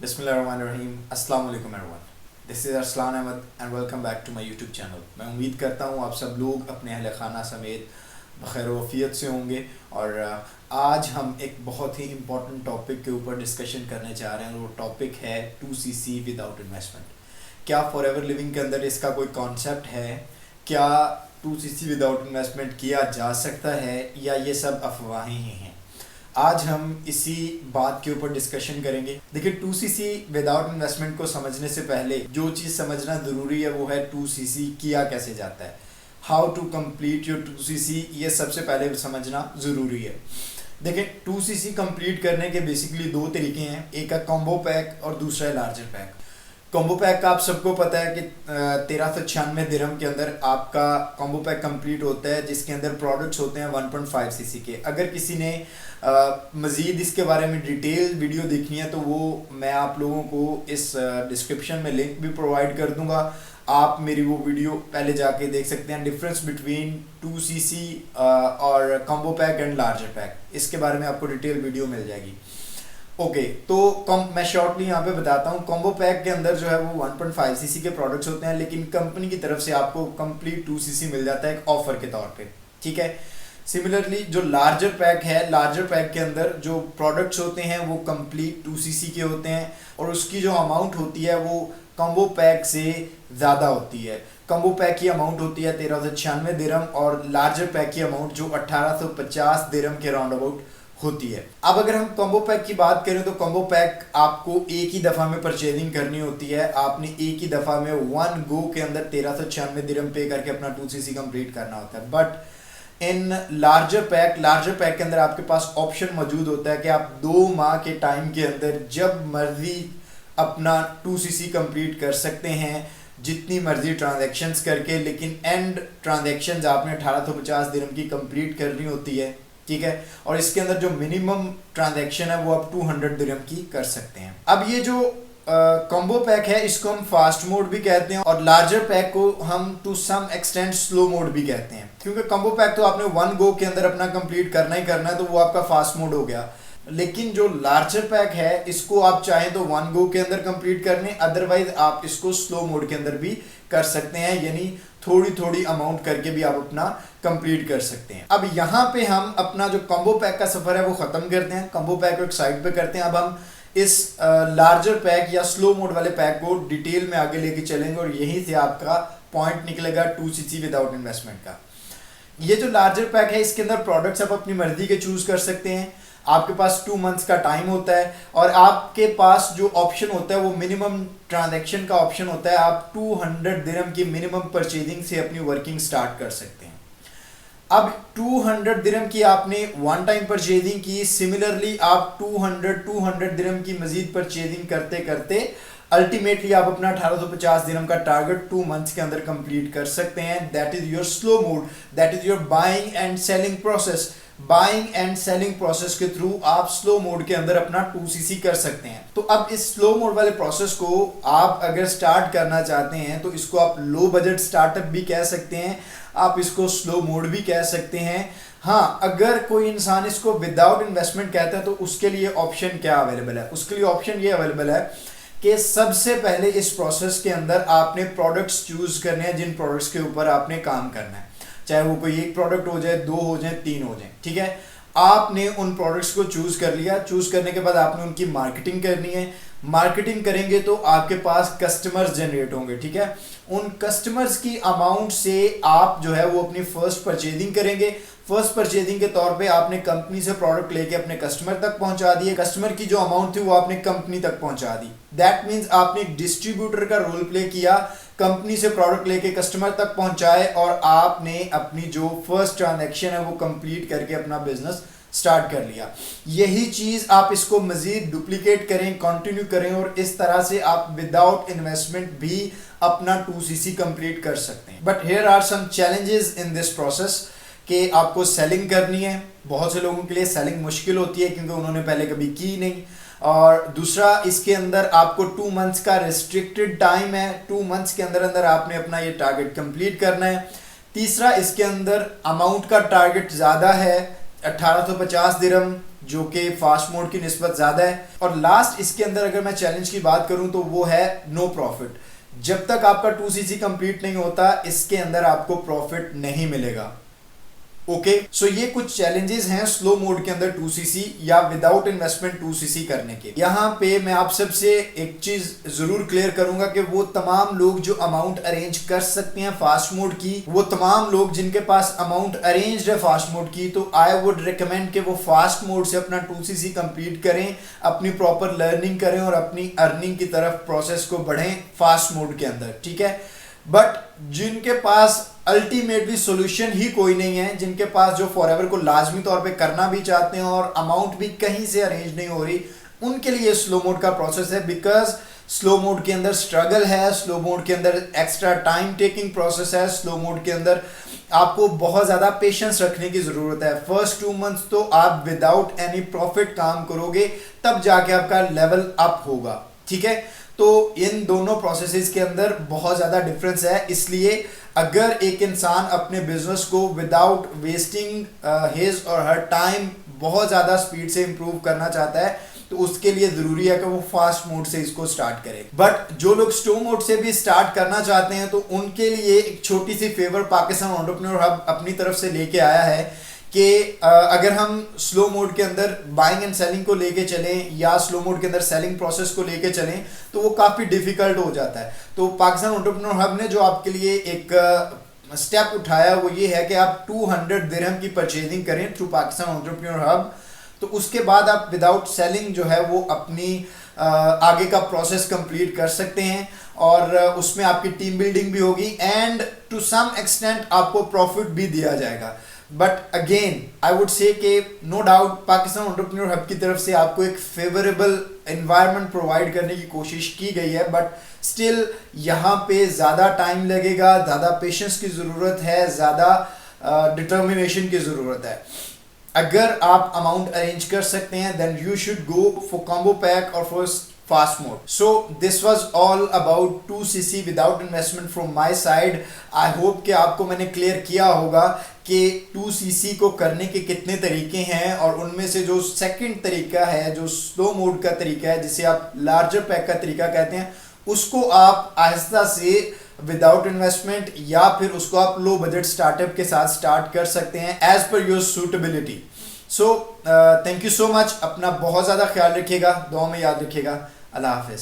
बिस्मिल्लाहिर्रहमानिर्रहीम। अस्सलाम वालेकुम everyone. This is Arsalan Ahmed and welcome back to my YouTube channel. मैं उम्मीद करता हूँ आप सब लोग अपने अहल खाना समेत बखैर वफ़ियत से होंगे। और आज हम एक बहुत ही इम्पोर्टेंट टॉपिक के ऊपर डिस्कशन करने जा रहे हैं और वो टॉपिक है 2CC विदाउट इन्वेस्टमेंट। क्या फॉरएवर लिविंग के अंदर इसका कोई कॉन्सेप्ट है? क्या 2CC विदाउट इन्वेस्टमेंट किया जा सकता है या ये सब अफवाहें ही हैं? आज हम इसी बात के ऊपर डिस्कशन करेंगे। देखिए, 2CC विदाउट इन्वेस्टमेंट को समझने से पहले जो चीज़ समझना ज़रूरी है वो है 2CC किया कैसे जाता है। How to complete your 2CC, ये सबसे पहले समझना ज़रूरी है। देखिए, 2CC कंप्लीट करने के बेसिकली दो तरीके हैं, एक है कॉम्बो पैक और दूसरा है लार्जर पैक। कॉम्बो पैक का आप सबको पता है कि 1396 दिरहम के अंदर आपका कॉम्बो पैक कंप्लीट होता है, जिसके अंदर प्रोडक्ट्स होते हैं 1.5cc के। अगर किसी ने मज़ीद इसके बारे में डिटेल वीडियो देखनी है तो वो मैं आप लोगों को इस डिस्क्रिप्शन में लिंक भी प्रोवाइड कर दूंगा। आप मेरी वो वीडियो पहले जाके देख सकते हैं, डिफरेंस बिटवीन 2CC और combo pack and larger pack. इसके बारे में आपको डिटेल वीडियो मिल जाएगी। ओके, तो मैं शॉर्टली यहाँ पे बताता हूँ। कॉम्बो पैक के अंदर जो है वो 1.5cc के प्रोडक्ट्स होते हैं, लेकिन कंपनी की तरफ से आपको कंप्लीट 2CC मिल जाता है एक ऑफर के तौर पे, ठीक है। सिमिलरली जो लार्जर पैक है, लार्जर पैक के अंदर जो प्रोडक्ट्स होते हैं वो कंप्लीट 2CC के होते हैं और उसकी जो अमाउंट होती है वो कॉम्बो पैक से ज़्यादा होती है। कॉम्बो पैक की अमाउंट होती है 1396 दिरहम और लार्जर पैक की अमाउंट जो 1850 दिरहम के राउंड अबाउट होती है। अब अगर हम कॉम्बो पैक की बात करें तो कॉम्बो पैक आपको एक ही दफ़ा में परचेजिंग करनी होती है। आपने एक ही दफ़ा में वन गो के अंदर 1396 दिरहम पे करके अपना 2CC कंप्लीट करना होता है। बट इन लार्जर पैक के अंदर आपके पास ऑप्शन मौजूद होता है कि आप 2 माह के टाइम के अंदर जब मर्जी अपना 2CC कंप्लीट कर सकते हैं, जितनी मर्जी ट्रांजैक्शंस करके, लेकिन एंड ट्रांजैक्शंस आपने 1850 दिरहम की कंप्लीट करनी होती है, ठीक है। और इसके अंदर जो मिनिमम ट्रांजैक्शन है वो आप 200 दिरहम की कर सकते हैं। अब ये जो कॉम्बो पैक है इसको हम फास्ट मोड भी कहते हैं और लार्जर पैक को हम to some extent slow mode भी कहते हैं, क्योंकि कॉम्बो पैक तो आपने वन गो के अंदर अपना कंप्लीट करना ही करना है, तो वो आपका फास्ट मोड हो गया। लेकिन जो लार्जर पैक है इसको आप चाहें तो वन गो के अंदर कंप्लीट कर लें, अदरवाइज आप इसको स्लो मोड के अंदर भी कर सकते हैं, यानी थोड़ी थोड़ी अमाउंट करके भी आप अपना कंप्लीट कर सकते हैं। अब यहाँ पे हम अपना जो कॉम्बो पैक का सफर है वो खत्म करते हैं, कॉम्बो पैक को एक साइड पे करते हैं। अब हम इस लार्जर पैक या स्लो मोड वाले पैक को डिटेल में आगे लेके चलेंगे और यहीं से आपका पॉइंट निकलेगा 2CC विदाउट इन्वेस्टमेंट का। ये जो लार्जर पैक है इसके अंदर प्रोडक्ट्स आप अपनी मर्जी के चूज कर सकते हैं। आपके पास 2 मंथ्स का टाइम होता है और आपके पास जो ऑप्शन होता है वो मिनिमम ट्रांजैक्शन का ऑप्शन होता है। आप 200 दिरहम की मिनिमम परचेजिंग से अपनी वर्किंग स्टार्ट कर सकते हैं। अब 200 दिरहम की आपने वन टाइम परचेजिंग की, सिमिलरली आप 200 दिरहम की मजीद परचेजिंग करते करते अल्टीमेटली आप अपना 1850 दिरहम का टारगेट 2 मंथ्स के अंदर कंप्लीट कर सकते हैं। That is your slow mode, that is your buying and selling process. Buying and selling process के थ्रू आप स्लो मोड के अंदर अपना 2CC कर सकते हैं। तो अब इस स्लो मोड वाले प्रोसेस को आप अगर स्टार्ट करना चाहते हैं तो इसको आप लो बजट स्टार्टअप भी कह सकते हैं, आप इसको स्लो मोड भी कह सकते हैं। हाँ, अगर कोई इंसान इसको विदाउट इन्वेस्टमेंट कहता है तो उसके लिए ऑप्शन क्या अवेलेबल है? उसके लिए ऑप्शन ये अवेलेबल है कि सबसे पहले इस प्रोसेस के अंदर आपने प्रोडक्ट्स चूज करने हैं जिन प्रोडक्ट्स के ऊपर आपने काम करना है, चाहे वो कोई एक प्रोडक्ट हो जाए, 2 हो जाए, 3 हो जाए, ठीक है। आपने उन प्रोडक्ट्स को चूज कर लिया, चूज करने के बाद आपने उनकी मार्केटिंग करनी है। मार्केटिंग करेंगे तो आपके पास कस्टमर्स जनरेट होंगे, ठीक है। उन कस्टमर्स की अमाउंट से आप जो है वो अपनी फर्स्ट परचेजिंग करेंगे। फर्स्ट परचेजिंग के तौर पे आपने कंपनी से प्रोडक्ट लेके अपने कस्टमर तक पहुंचा दिए, कस्टमर की जो अमाउंट थी वो आपने कंपनी तक पहुंचा दी। दैट मीन्स आपने एक डिस्ट्रीब्यूटर का रोल प्ले किया, कंपनी से प्रोडक्ट लेके कस्टमर तक पहुंचाए और आपने अपनी जो फर्स्ट ट्रांजैक्शन है वो कंप्लीट करके अपना बिजनेस स्टार्ट कर लिया। यही चीज आप इसको मजीद डुप्लीकेट करें, कंटिन्यू करें और इस तरह से आप विदाउट इन्वेस्टमेंट भी अपना 2CC कंप्लीट कर सकते हैं। But here are some challenges in this process कि आपको सेलिंग करनी है। बहुत से लोगों के लिए सेलिंग मुश्किल होती है क्योंकि उन्होंने पहले कभी की नहीं। और दूसरा, इसके अंदर आपको 2 मंथ्स का रिस्ट्रिक्टेड टाइम है, 2 मंथ्स के अंदर अंदर आपने अपना ये टारगेट कंप्लीट करना है। तीसरा, इसके अंदर अमाउंट का टारगेट ज़्यादा है, 1850 दिरहम जो कि फास्ट मोड की निस्बत ज़्यादा है। और लास्ट इसके अंदर अगर मैं चैलेंज की बात करूं तो वो है नो प्रॉफिट। जब तक आपका 2cc कंप्लीट नहीं होता इसके अंदर आपको प्रॉफिट नहीं मिलेगा। ओके सो ये कुछ चैलेंजेस हैं स्लो मोड के अंदर 2cc या विदाउट इन्वेस्टमेंट 2cc करने के। यहाँ पे मैं आप सबसे एक चीज जरूर क्लियर करूंगा कि वो तमाम लोग जो अमाउंट अरेंज कर सकते हैं फास्ट मोड की, वो तमाम लोग जिनके पास अमाउंट अरेंज है फास्ट मोड की, तो आई वुड रिकमेंड कि वो फास्ट मोड से अपना 2cc कंप्लीट करें, अपनी प्रॉपर लर्निंग करें और अपनी अर्निंग की तरफ प्रोसेस को बढ़ें फास्ट मोड के अंदर, ठीक है। बट जिनके पास अल्टीमेटली सोल्यूशन ही कोई नहीं है, जिनके पास जो फॉरएवर को लाजमी तौर पे करना भी चाहते हैं और अमाउंट भी कहीं से अरेंज नहीं हो रही, उनके लिए स्लो मोड का प्रोसेस है। बिकॉज स्लो मोड के अंदर स्ट्रगल है, स्लो मोड के अंदर एक्स्ट्रा टाइम टेकिंग प्रोसेस है, स्लो मोड के अंदर आपको बहुत ज़्यादा पेशेंस रखने की ज़रूरत है। फर्स्ट 2 मंथ्स तो आप विदाउट एनी प्रॉफिट काम करोगे, तब जाके आपका लेवल अप होगा, ठीक है। तो इन दोनों प्रोसेसेस के अंदर बहुत ज़्यादा डिफरेंस है। इसलिए अगर एक इंसान अपने बिजनेस को विदाउट वेस्टिंग हिज और हर टाइम बहुत ज़्यादा स्पीड से इंप्रूव करना चाहता है तो उसके लिए ज़रूरी है कि वो फास्ट मोड से इसको स्टार्ट करे। बट जो लोग स्लो मोड से भी स्टार्ट करना चाहते हैं तो उनके लिए एक छोटी सी फेवर पाकिस्तान एंटरप्रेन्योर हब अपनी तरफ से लेके आया है कि अगर हम स्लो मोड के अंदर बाइंग एंड सेलिंग को लेके चलें या स्लो मोड के अंदर सेलिंग प्रोसेस को लेके चलें तो वो काफ़ी डिफिकल्ट हो जाता है। तो पाकिस्तान एंटरप्रेन्योर हब ने जो आपके लिए एक स्टेप उठाया वो ये है कि आप 200 दिरहम की परचेजिंग करें थ्रू पाकिस्तान एंटरप्रेन्योर हब, तो उसके बाद आप विदाउट सेलिंग जो है वो अपनी आगे का प्रोसेस कंप्लीट कर सकते हैं और उसमें आपकी टीम बिल्डिंग भी होगी एंड टू सम एक्सटेंट आपको प्रॉफिट भी दिया जाएगा। But again I would say कि no doubt Pakistan entrepreneur hub की तरफ से आपको एक फेवरेबल एनवायरनमेंट प्रोवाइड करने की कोशिश की गई है, बट स्टिल यहाँ पे ज़्यादा टाइम लगेगा, ज़्यादा पेशेंस की ज़रूरत है, ज़्यादा डिटर्मिनेशन की ज़रूरत है। अगर आप अमाउंट अरेंज कर सकते हैं then you should go for combo pack और for fast mode. So this was all about 2cc without investment from my side. I hope कि आपको मैंने क्लियर किया होगा कि 2cc को करने के कितने तरीके हैं और उनमें से जो सेकंड तरीका है जो स्लो मोड का तरीका है जिसे आप लार्जर पैक का तरीका कहते हैं, उसको आप आहिस्ता से विदाउट इन्वेस्टमेंट या फिर उसको आप लो बजट स्टार्टअप के साथ स्टार्ट कर सकते हैं as per your suitability. So thank you so much. अपना बहुत ज़्यादा ख्याल रखिएगा, दुआ में याद रखिएगा। अल्लाह हाफिज़।